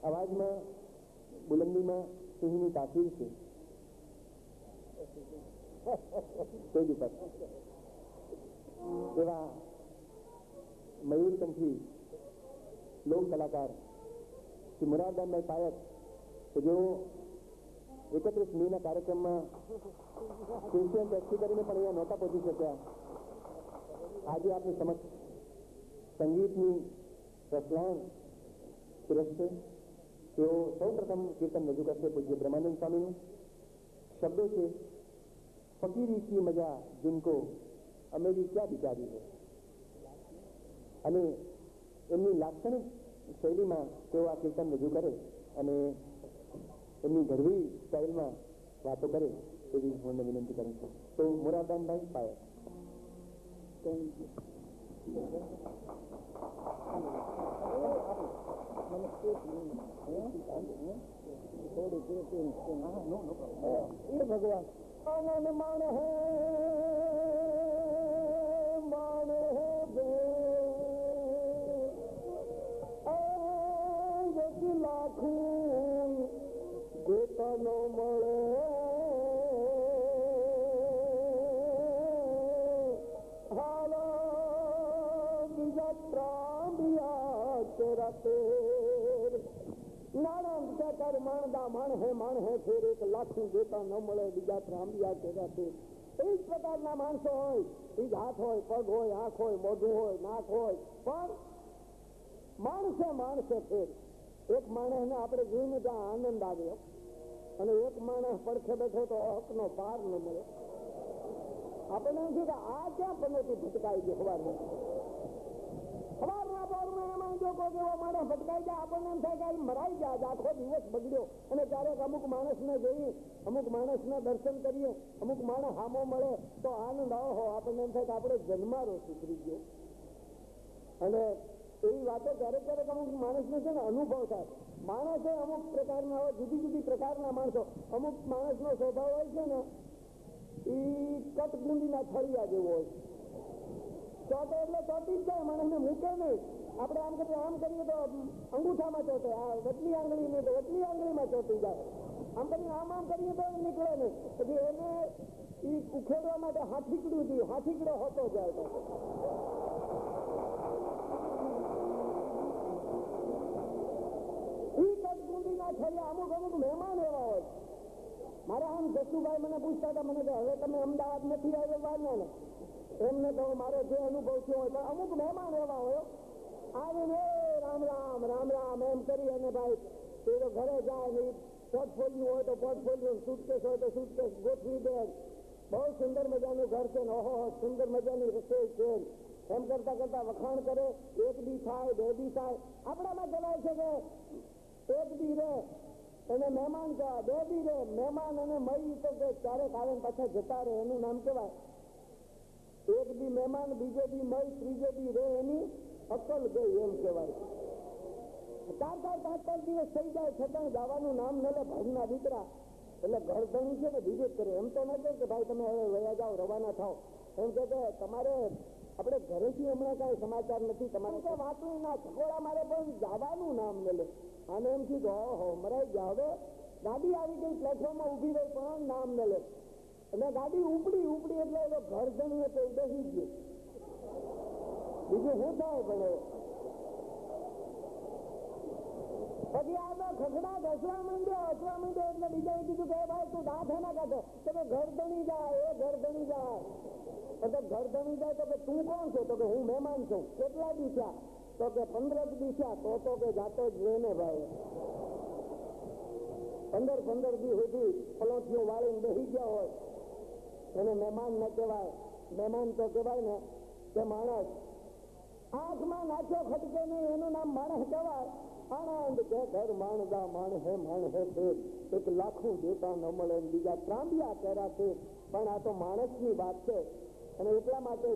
અવાજમાં બુલંદીમાં સિંહની તાસીર છે સ્ટેજ ઉપર એવા મયુરકંઠી લોક કલાકાર શ્રી મુરારદાનભાઈ પાયક કે જેઓ 31 મેના કાર્યક્રમમાં ક્રિશ્ચિયન ટેક્સી કરીને પણ અહીંયા નહોતા પહોંચી શક્યા આજે આપની સમક્ષ સંગીતની રસલાણ પીરસશે તેઓ સૌ પ્રથમ કીર્તન રજૂ કરશે પૂજ્ય બ્રહ્માનંદ સ્વામીનું શબ્દો છે ફકીરી की मजा जिनको अमेरी क्या बिचारी है અને એમની લાક્ષણિક શૈલીમાં તેઓ આ કીર્તન રજૂ કરે અને એમની ઘડવી સ્ટાઇલમાં વાતો કરે એવી હું વિનંતી કરું છું. તો મોરારદાનભાઈ પાયર. ભગવાન આનંદ માણ હે માણ હે લાખું ગોતા ન મળે હાલા બીજા ત્રાંબિયા તેરાતે નાણાં કર માણદા માણ હે ફેર એક લાખું ગોતા ન મળે બીજા ત્રાંબિયા તેરાતે. એ જ પ્રકારના માણસો હોય, એ જ હાથ હોય, પગ હોય, આંખ હોય, મોઢું હોય, નાક હોય, પણ માણસે ફેર. એક માણસને આપણે જોઈને ત્યાં આનંદ આવ્યો અને એક માણસ પડખે બેઠો તો હકનો પાર ન મળે. આપણને એમ થયું કે આ ક્યાં પનોતી ભટકાઈ ગઈ. સવારના પોરમાં એમાં જો કોઈ એવો માણસ ભટકાઈ જાય આપણને એમ થાય કે મરાઈ ગયા, આખો દિવસ બગડ્યો. અને ક્યારેક અમુક માણસને જોઈએ, અમુક માણસને દર્શન કરીએ, અમુક માણસ હામો મળે તો આનંદ આવો. આપણને એમ થાય કે આપણે જન્મારો સુધરી ગયો. અને એવી વાતો ક્યારેક અમુક માણસને છે ને અનુભવ થાય. માણસે અમુક પ્રકારના હોય, જુદી જુદી પ્રકારના માણસો. અમુક માણસનો સ્વભાવ હોય છે ને એ કટકુંડીના થળિયા જેવો હોય. ચોટે એટલે ચોટી જ જાય, માણસને મૂકે નહીં. આપણે આમ કરીએ તો અંગૂઠામાં ચોટે, આ વચલી આંગળી તો વચલી આંગળીમાં ચોટી જાય. આમ કરીને આમ કરીએ તો નીકળે નહીં. પછી એને એ ઉખેડવા માટે હાથીકડું થયું, હાથીકડો હોતો જાય. અમુક મહેમાન એવા હોય. મારા આમ જસુભાઈ મને પૂછતા હતા, મને કે હવે તમે અમદાવાદ નથી આવ્યા ને એમને કહું મારો જે અનુભવ થયો હોય. પણ અમુક મહેમાન એવા હોય આવીને રામ રામ રામ રામ એમ કરી અને ભાઈ એ તો ઘરે જાય ને પોર્ટફોલિયો હોય તો પોર્ટફોલિયો, સુટકેસ હોય તો સુટકેસ ગોઠવી દે. બહુ સુંદર મજાનું ઘર છે ને ઓહો સુંદર મજાની રસોઈ છે એમ કરતા કરતા વખાણ કરે. એક દી થાય, બે દી થાય. આપણામાં કહેવાય છે કે એક દી રે એને મહેમાન કહેવાય, બે દી રે મહેમાન અને મળી તો કે ક્યારેક આવે પાછા જતા રહે એનું નામ કહેવાય. એક દી મહેમાન, બીજો દી મળી, ત્રીજો દી રે એની અકલ ગઈ એમ કહેવાય. 4-5 દિવસ થઈ જાય છતાં જવાનું નામ ન લે ભાગના દીકરા. એટલે ઘર ધણી છે ને બીજું જ કરે. એમ તો ન કહે કે ભાઈ તમે હવે વયા જાઓ, રવાના થાવ. એમ કે તમારે આપણે ઘરેથી હમણાં કાંઈ સમાચાર નથી, તમારે ક્યાં વાંચવું ના છકોડા મારે પણ જવાનું નામ ન લે. અને એમ થયું કે ઓહો મરાઈ ગયા. હવે ગાડી આવી ગઈ, પ્લેટફોર્મમાં ઊભી રહી પણ નામ ન લે. અને ગાડી ઉપડી એટલે એનો ઘર ધણી હતો એ બેસી ગયો. બીજું શું થાય પણ પછી આ ખસડા ઘસવા માંડ્યો એટલે બીજા કીધું કે ભાઈ તું દાંત એના કાઢે તો કે ઘર ધણી જાય, એ ઘર ધણી જાય. એટલે ઘર ધણી જાય તો કે તું કોણ છો? તો કે હું મહેમાન છું. કેટલા દી થયા? તો કે 15 દી થયા. તો કે જાતો જ રહે ને ભાઈ. 15 દી સુધી પલોઠીઓ વાળીને બેસી ગયા હોય એને મહેમાન ન કહેવાય. મહેમાન તો કહેવાય ને કે માણસ. આંખમાં નાખ્યો ખટકે નહીં એનું નામ માણસ કહેવાય. આનંદ કે ઘર માણદા માણ હે ફેર એક લાખું દેતા ન મળે બીજા ત્રાંબિયા કર્યા છે. પણ આ તો માણસની વાત છે અને એટલા માટે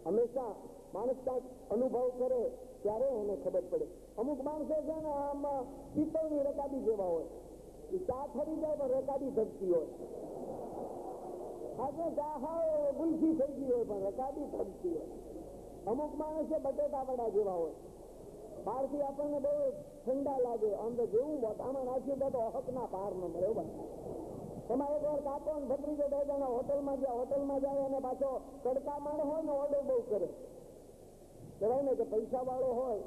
હંમેશા માણસ કાંઈક અનુભવ કરે ત્યારે એને ખબર પડે. અમુક માણસો છે ને આમ પિત્તળની રકાબી જેવા હોય, ચા થરી જાય પણ રકાબી ધગતી હોય. આજે ચા હાવ ગુલફી થઈ ગઈ હોય પણ રકાબી ધગતી હોય. અમુક માણસે બટેટા વડા જેવા હોય, બહારથી આપણને બહુ ઠંડા લાગે, આમ તો જેવું વધામાં નાખ્યું તો હકના પાર ન મળે. એમાં એક વાર કાકો ને ભત્રીજો 2 જણા હોટલમાં જાય અને પાછો કડકા માણ હોય ને ઓર્ડર બહુ કરે. કહેવાય ને કે પૈસા વાળો હોય,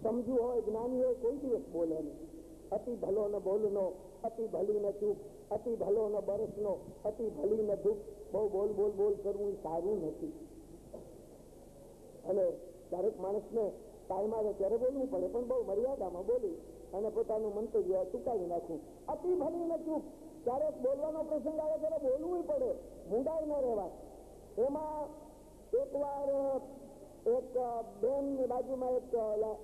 સમજુ હોય, જ્ઞાની હોય, કોઈ દિવસ બોલે નહીં. અતિ ભલો ન બોલનો, અતિ ભલી ન ચૂપ, અતિ ભલો ન બરસનો, અતિ ભલી ન દુઃખ. બહુ બોલ કરવું સારું નથી. અને ક્યારેક માણસને ટાઈમ આવે ત્યારે બોલવું પડે પણ બહુ મર્યાદામાં બોલી અને પોતાનું મંતવ્ય ચૂકાવી નાખવું. અતિ ભલી ન ચૂપ. ક્યારેક બોલવાનો પ્રસંગ આવે ત્યારે બોલવું પડે, મૂંડાઈ ન રહેવાય. એમાં એકવાર એક બેનની બાજુમાં એક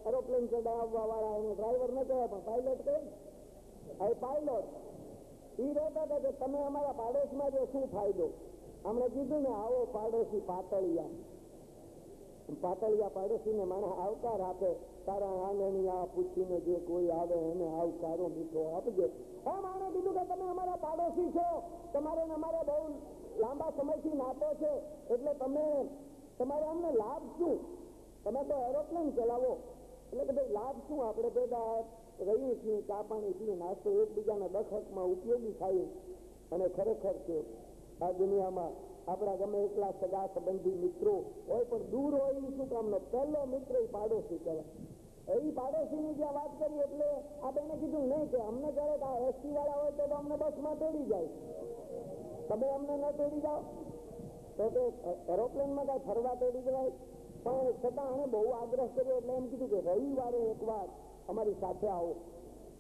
એરોપ્લેન ચડાવવા વાળા એનો ડ્રાઈવર ન કહેવાય પણ પાયલોટ કહે એ પાયલોટ એ રહેતા હતા કે તમે અમારા પાડોશમાં જો શું ફાયદો. અમને કીધું ને આવો પાડોશી પાતળિયા પાડોશીને માણસ આવકાર આપે, તારા આંગણિયા પૂછીને જે કોઈ આવે એને આવકારો મીઠો આપજે. એમ આને કીધું કે તમે અમારા પાડોશી છો, તમારે ને અમારે બહુ લાંબા સમયથી નાતો છે, એટલે તમારે અમને લાભ શું? તમે તો એરોપ્લેન ચલાવો એટલે કે ભાઈ લાભ શું? આપણે બધા રહીએ છીએ, ચા પાણી પીએ, નાસ્તો એકબીજાના દખતમાં ઉપયોગી થાય. અને ખરેખર છે આ દુનિયામાં આપણા ગમે એટલા સગા સંબંધી મિત્રો હોય પણ દૂર હોય એ શું કામનો પહેલો મિત્ર એ પાડોશી કહેવાય. એ પાડોશીની જ્યાં વાત કરી એટલે આ બેને કીધું નહીં કે અમને ક્યારેક આ એસટી વાળા હોય તો અમને બસમાં તેડી જાય, તમે અમને ન તેડી જાઓ તો કે એરોપ્લેનમાં કાંઈ ફરવા તેડી જવાય. પણ છતાં આને બહુ આગ્રહ કર્યો એટલે એમ કીધું કે રવિવારે એકવાર અમારી સાથે આવો.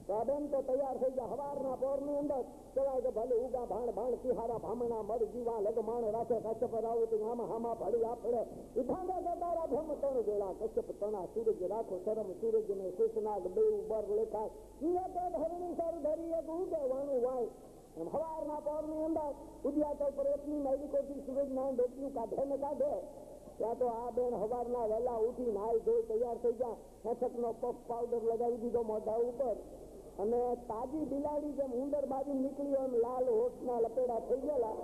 તો આ બેન તો તૈયાર થઈ ગયા. સવારના પોરની અંદર કહેવાય કે ભલે ઉગા ભાણ તિહારા ભામણા મર જીવા લગમાણ રાખે કશ્યપ રાવતી હામા હામા ભળી આપડે ઉઠાંડા ગદારા ભમ તણ વેળા કશ્યપ તણા સૂરજ રાખો શરમ સૂરજ ને શેષનાગ બે ઉબર લેખા નિયત ધરણી સર ધરી એક ઉગે વાણું વાય. એમ સવારના પોરની અંદર ઉદિયા પર એકની મેડિકોથી સૂરજના ડોકિયું કાઢે ને કાઢે ત્યાં તો આ બેન સવારના વહેલા ઉઠી નાઈ ધોઈ તૈયાર થઈ ગયા. હેઠકનો પફ પાવડર લગાવી દીધો મોઢા ઉપર અને તાજી બિલાડી જેમ ઉંદર બાજુ નીકળી એમ લાલ હોઠના લપેડા થઈ ગયેલા.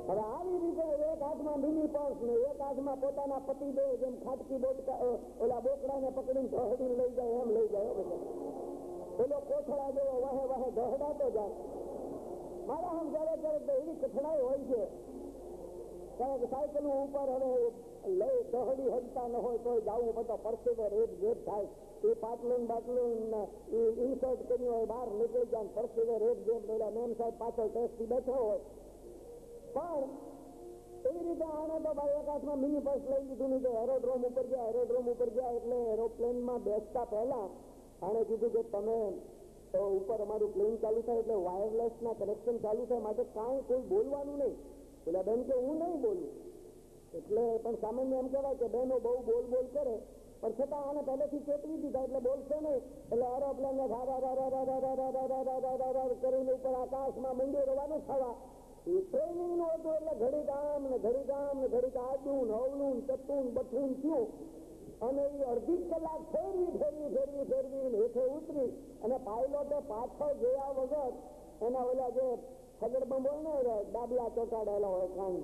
હવે આવી રીતે એક હાથમાં મિની પર્સ ને એક હાથમાં પોતાના પતિદેવ જેમ ખાટકી ઓલા બોકડાને પકડીને દહડીને લઈ જાય એમ લઈ જાય. પેલો કોથળા જેવો વાહે વાહે દહડાતો જાય. મારા આમ ક્યારેક એવી કઠણાઈ હોય છે કારણ કે સાયકલ ઉપર હવે લઈ દહડી હજતા ન હોય તો જવું બધો પરસેવે રેપ થાય. એ પાટલું ઇન્સર્ટ કર્યું હોય બહાર નીકળી જાય પરસેવે રેપ મેમ સાહેબ પાછળ ટેસ્ટથી બેઠો હોય. પણ એવી રીતે આને તો ભાઈ એક હાથમાં મિની પર્સ લઈ લીધું નહીં. એરોડ્રોમ ઉપર ગયા એટલે એરોપ્લેનમાં બેસતા પહેલા આને કીધું કે તમે તો ઉપર અમારું પ્લેન ચાલુ થાય એટલે વાયરલેસના કનેક્શન ચાલુ થાય માટે કાંઈ કોઈ બોલવાનું નહીં. પેલા બેન કે હું નહીં બોલું એટલે પણ સામાન્ય એમ કહેવાય કે બહેનો બહુ બોલ કરે પણ છતાં આને પહેલેથી ચેતવી દીધા એટલે બોલશે નહીં. એટલે એરોપ્લેનને કરીને ઉપર આકાશમાં મંડી રવાનું થવા એ ટ્રેનિંગનું હતું. એટલે ઘડીક આમ ને ઘડીક આડું નવલું ચત્તું બઠું થયું અને એ અડધી કલાક ફેરવી હેઠે ઉતરી અને પાયલોટે પાછળ જોયા વગર એના ઓલા જે સગડ બંબ હોય ને ડાબલા ચોટાડેલા હોય કાન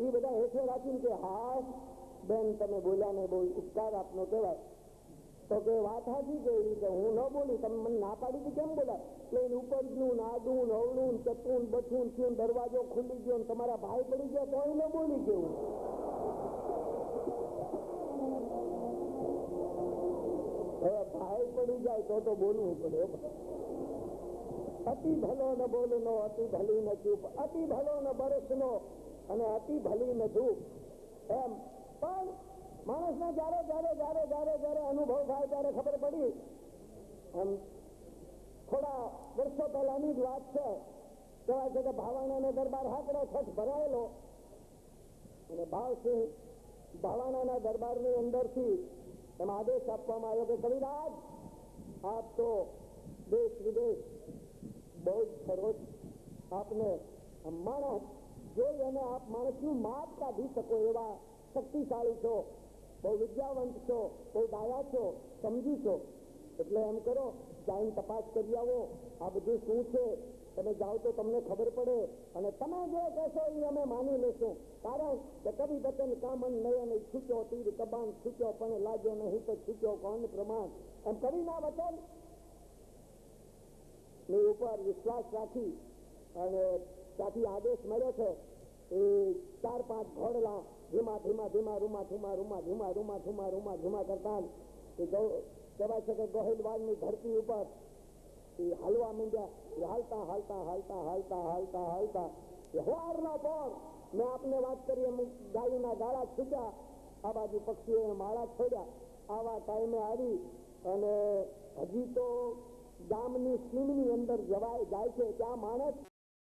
એ બધા હેઠે રાખીને કે હા બેન તમે બોલ્યા ને બહુ ઉપકાર આપનો કહેવાય. તો કે વાત સાચી કે રીતે હું ન બોલી તમે મને ના પાડી હતી કેમ બોલાય. પ્લેન ઉપર ગયું નાડું નવડું ચત્તું બઠું થયું દરવાજો ખુલી ગયો તમારા ભાઈ પડી ગયા તો ન બોલી કેવું. હવે ભાઈ પડી જાય તો બોલવું પડે. અતિ ભલો ન બોલનો અતિ ભલી ન ચૂપ અતિ ભલો ન બરસનો અને અતિ ભલી ન ધૂપ. એમ પણ માણસને જ્યારે અનુભવ થાય ત્યારે ખબર પડી. એમ થોડા વર્ષો પહેલાની જ વાત છે. કહેવાય છે કે ભાવાણાનો દરબાર હાકડો છઠ ભરાયેલો અને ભાવસિંહ ભાવાણાના દરબારની અંદરથી એમાં આદેશ આપવામાં આવ્યો કે કવિરાજ આપ તો દેશ વિદેશ બહુ જ સર્વોચ્ચ આપને માણસ જોઈ અને આપ માણસનું માપ કાઢી શકો એવા શક્તિશાળી છો, બહુ વિદ્યાવંત છો, બહુ ડાયા છો, સમજી છો. એટલે એમ કરો જઈને તપાસ કરી આવો આ બધું શું છે. તમે જાઓ તો તમને ખબર પડે અને તમે જે કહેશો એ અમે માની લેશું. કારણ કે કવિ બચન કામન નયન છૂટ્યો તીર કબાન છૂટ્યો પણ લાગ્યો નહીં તો છૂટ્યો કોણ પ્રમાણ. એમ કવિના વચન ની ઉપર વિશ્વાસ રાખી અને ત્યાંથી આદેશ મળ્યો છે. એ 4-5 ઘોડલા ધીમા રૂમા કરતા કહેવાય છે કે ગોહિલવાડની ધરતી ઉપર એ હાલવા માંડ્યા. હાલતા હવારના પર મેં આપને વાત કરી એમ ગાયોના ગાળા છૂટ્યા, આ બાજુ પક્ષીઓએ માળા છોડ્યા. આવા ટાઈમે આવી અને હજી તો ગામની સીમની અંદર જાય છે ત્યાં માણસ